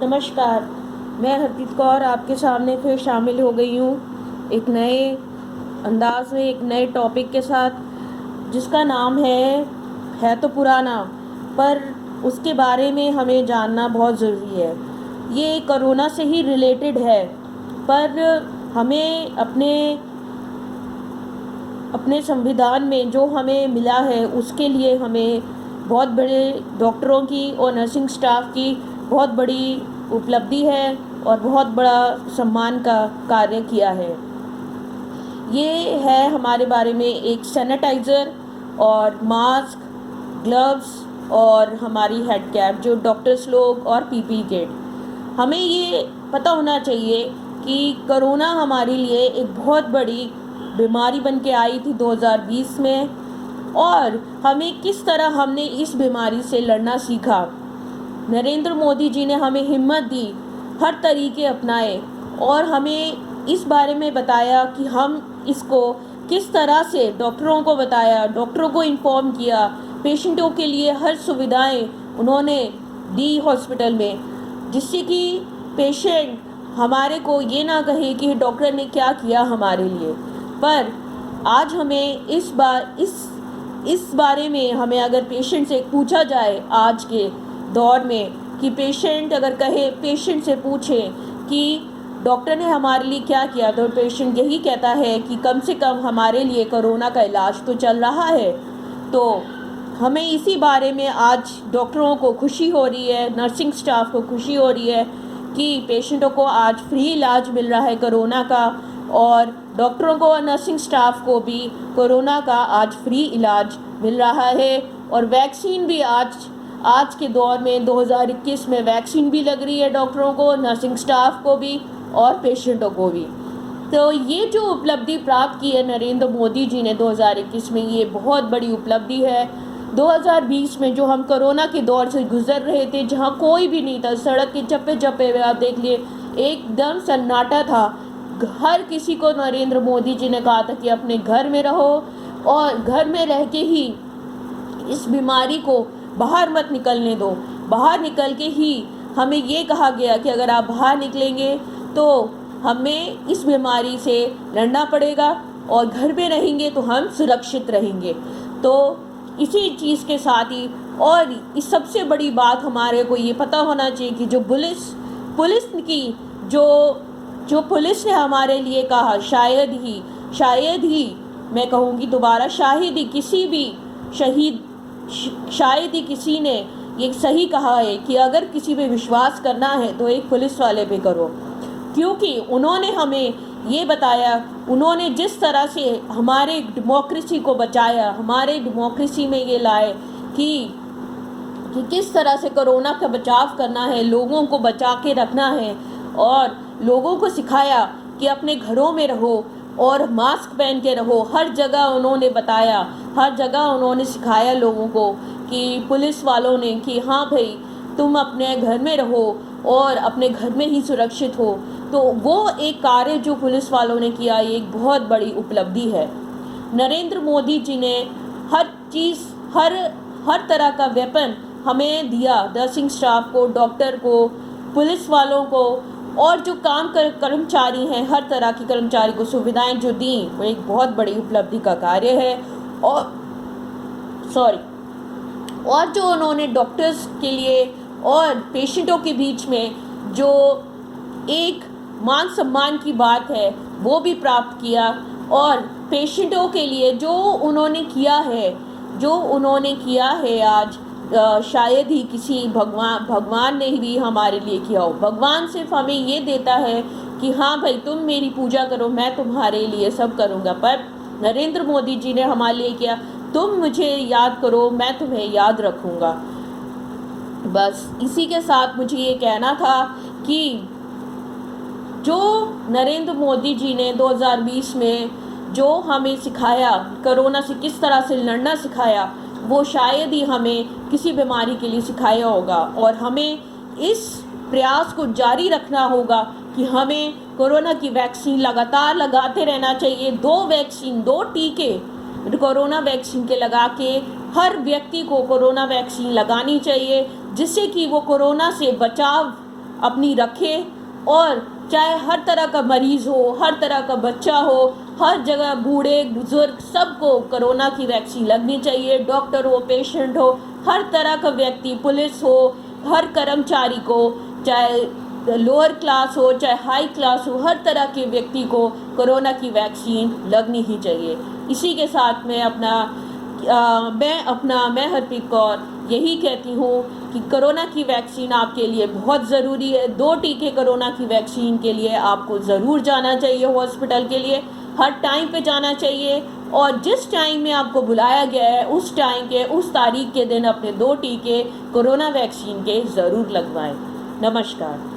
नमस्कार। मैं हरप्रीत कौर आपके सामने फिर शामिल हो गई हूँ एक नए अंदाज में, एक नए टॉपिक के साथ, जिसका नाम है तो पुराना, पर उसके बारे में हमें जानना बहुत ज़रूरी है। ये कोरोना से ही रिलेटेड है, पर हमें अपने संविधान में जो हमें मिला है उसके लिए हमें बहुत बड़े डॉक्टरों की और नर्सिंग स्टाफ की बहुत बड़ी उपलब्धि है और बहुत बड़ा सम्मान का कार्य किया है। ये है हमारे बारे में एक सैनिटाइज़र और मास्क, ग्लव्स और हमारी हेड कैप जो डॉक्टर्स लोग और पीपी किट। हमें ये पता होना चाहिए कि कोरोना हमारे लिए एक बहुत बड़ी बीमारी बन के आई थी 2020 में, और हमें किस तरह हमने इस बीमारी से लड़ना सीखा। नरेंद्र मोदी जी ने हमें हिम्मत दी, हर तरीके अपनाए और हमें इस बारे में बताया कि हम इसको किस तरह से, डॉक्टरों को बताया, डॉक्टरों को इन्फॉर्म किया, पेशेंटों के लिए हर सुविधाएं उन्होंने दी हॉस्पिटल में, जिससे कि पेशेंट हमारे को ये ना कहे कि डॉक्टर ने क्या किया हमारे लिए। पर आज हमें इस बारे में हमें अगर पेशेंट से पूछा जाए आज के दौर में कि पेशेंट से पूछे कि डॉक्टर ने हमारे लिए क्या किया, तो पेशेंट यही कहता है कि कम से कम हमारे लिए कोरोना का इलाज तो चल रहा है। तो हमें इसी बारे में आज डॉक्टरों को खुशी हो रही है, नर्सिंग स्टाफ को खुशी हो रही है कि पेशेंटों को आज फ्री इलाज मिल रहा है कोरोना का, और डॉक्टरों को और नर्सिंग स्टाफ को भी कोरोना का आज फ्री इलाज मिल रहा है। और वैक्सीन भी आज के दौर में 2021 में वैक्सीन भी लग रही है डॉक्टरों को, नर्सिंग स्टाफ को भी और पेशेंटों को भी। तो ये जो उपलब्धि प्राप्त की है नरेंद्र मोदी जी ने 2021 में, ये बहुत बड़ी उपलब्धि है। 2020 में जो हम कोरोना के दौर से गुजर रहे थे, जहाँ कोई भी नहीं था, सड़क के चप्पे चप्पे में आप देख लिए एकदम सन्नाटा था। हर किसी को नरेंद्र मोदी जी ने कहा था कि अपने घर में रहो और घर में रह के ही इस बीमारी को बाहर मत निकलने दो। बाहर निकल के ही हमें ये कहा गया कि अगर आप बाहर निकलेंगे तो हमें इस बीमारी से लड़ना पड़ेगा, और घर में रहेंगे तो हम सुरक्षित रहेंगे। तो इसी चीज़ के साथ ही, और इस सबसे बड़ी बात हमारे को ये पता होना चाहिए कि जो पुलिस ने हमारे लिए कहा, शायद ही मैं कहूँगी दोबारा, शायद ही किसी ने ये सही कहा है कि अगर किसी पे विश्वास करना है तो एक पुलिस वाले पे करो, क्योंकि उन्होंने हमें ये बताया, उन्होंने जिस तरह से हमारे डेमोक्रेसी को बचाया, हमारे डेमोक्रेसी में ये लाए कि किस तरह से कोरोना का बचाव करना है, लोगों को बचा के रखना है, और लोगों को सिखाया कि अपने घरों में रहो और मास्क पहन के रहो। हर जगह उन्होंने बताया, हर जगह उन्होंने सिखाया लोगों को कि पुलिस वालों ने कि हाँ भाई तुम अपने घर में रहो और अपने घर में ही सुरक्षित हो। तो वो एक कार्य जो पुलिस वालों ने किया, ये एक बहुत बड़ी उपलब्धि है। नरेंद्र मोदी जी ने हर तरह का वेपन हमें दिया, नर्सिंग स्टाफ को, डॉक्टर को, पुलिस वालों को, और जो कर्मचारी हैं, हर तरह के कर्मचारी को सुविधाएं जो दी, वो एक बहुत बड़ी उपलब्धि का कार्य है। और जो उन्होंने डॉक्टर्स के लिए और पेशेंटों के बीच में जो एक मान सम्मान की बात है वो भी प्राप्त किया, और पेशेंटों के लिए जो उन्होंने किया है आज, शायद ही किसी भगवान ने भी हमारे लिए किया हो। भगवान सिर्फ हमें ये देता है कि हाँ भाई तुम मेरी पूजा करो, मैं तुम्हारे लिए सब करूँगा, पर नरेंद्र मोदी जी ने हमारे लिए किया, तुम मुझे याद करो, मैं तुम्हें याद रखूँगा। बस इसी के साथ मुझे ये कहना था कि जो नरेंद्र मोदी जी ने 2020 में जो हमें सिखाया, कोरोना से किस तरह से लड़ना सिखाया, वो शायद ही हमें किसी बीमारी के लिए सिखाया होगा। और हमें इस प्रयास को जारी रखना होगा कि हमें कोरोना की वैक्सीन लगातार लगाते रहना चाहिए। 2 टीके कोरोना वैक्सीन के लगा के हर व्यक्ति को कोरोना वैक्सीन लगानी चाहिए, जिससे कि वो कोरोना से बचाव अपनी रखें। और चाहे हर तरह का मरीज़ हो, हर तरह का बच्चा हो, हर जगह बूढ़े बुजुर्ग सबको कोरोना की वैक्सीन लगनी चाहिए। डॉक्टर हो, पेशेंट हो, हर तरह का व्यक्ति, पुलिस हो, हर कर्मचारी को, चाहे लोअर क्लास हो चाहे हाई क्लास हो, हर तरह के व्यक्ति को कोरोना की वैक्सीन लगनी ही चाहिए। इसी के साथ मैं हरप्रीत कौर यही कहती हूँ कि कोरोना की वैक्सीन आपके लिए बहुत ज़रूरी है। 2 टीके कोरोना की वैक्सीन के लिए आपको ज़रूर जाना चाहिए हॉस्पिटल के लिए, हर टाइम पे जाना चाहिए। और जिस टाइम में आपको बुलाया गया है उस टाइम के उस तारीख के दिन अपने 2 टीके कोरोना वैक्सीन के ज़रूर लगवाएं। नमस्कार।